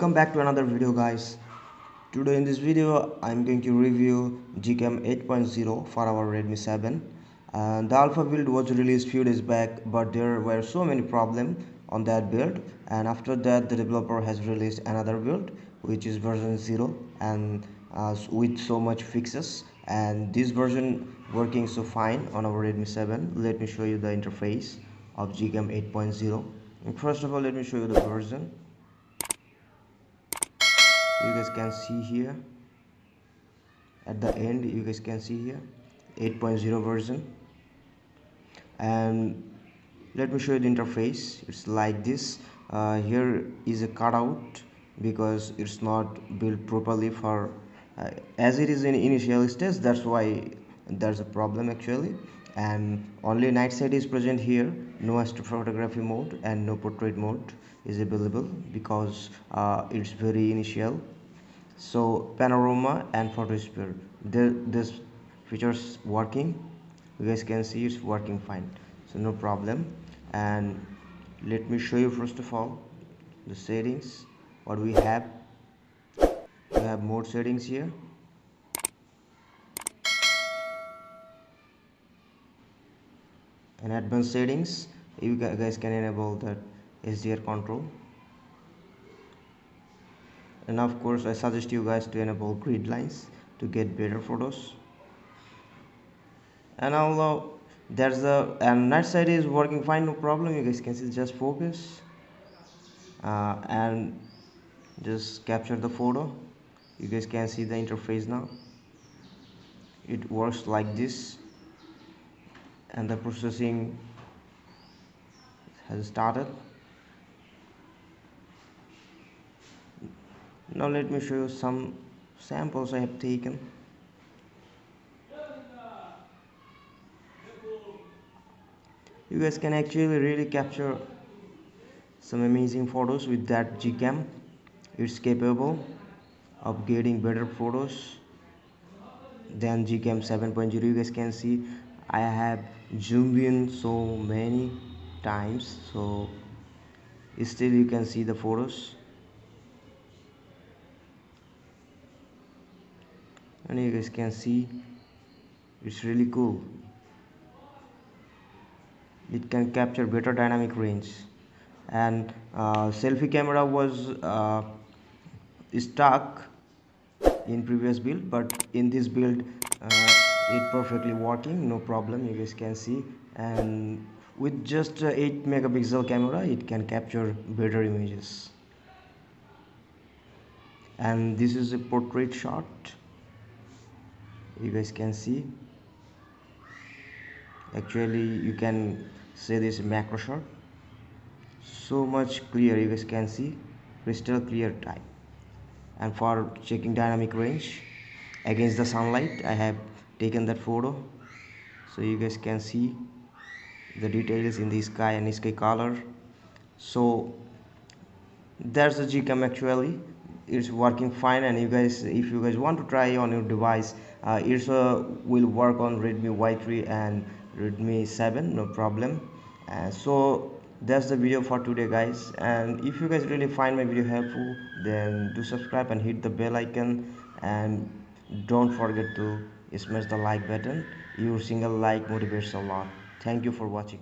welcome back to another video, guys. Today in this video I'm going to review Gcam 8.0 for our Redmi 7. The alpha build was released few days back, but there were so many problems on that build, and after that the developer has released another build which is version 0 and with so much fixes, and this version working so fine on our Redmi 7. Let me show you the interface of Gcam 8.0. First of all, let me show you the version. You guys can see here at the end, you guys can see here 8.0 version. And let me show you the interface. It's like this. Here is a cutout because it's not built properly for as it is in initial stage. That's why there's a problem actually. And only night side is present here. No astrophotography mode and no portrait mode is available because it's very initial. So panorama and photosphere, this features working. You guys can see it's working fine, so no problem. And let me show you first of all the settings. What we have more settings here. And advanced settings, you guys can enable that HDR control. And of course I suggest you guys to enable grid lines to get better photos. And although there's and night side is working fine, no problem. You guys can see, just focus and just capture the photo. You guys can see the interface now. It works like this, and the processing has started. Now let me show you some samples I have taken. You guys can actually really capture some amazing photos with that Gcam. It's capable of getting better photos than Gcam 7.0. You guys can see I have zoomed in so many times, so still you can see the photos. And you guys can see it's really cool. It can capture better dynamic range. And selfie camera was stuck in previous build, but in this build it perfectly working, no problem. You guys can see, and with just 8 megapixel camera it can capture better images. And this is a portrait shot. You guys can see, actually you can say this macro shot, so much clear. You guys can see crystal clear type. And for checking dynamic range against the sunlight, I have taken that photo, so you guys can see the details in the sky and sky color. So that's the Gcam. Actually it's working fine, and you guys, if you guys want to try on your device, it will work on Redmi Y3 and Redmi 7, no problem. So that's the video for today, guys. And if you guys really find my video helpful, then do subscribe and hit the bell icon, and don't forget to smash the like button. Your single like motivates a lot. Thank you for watching.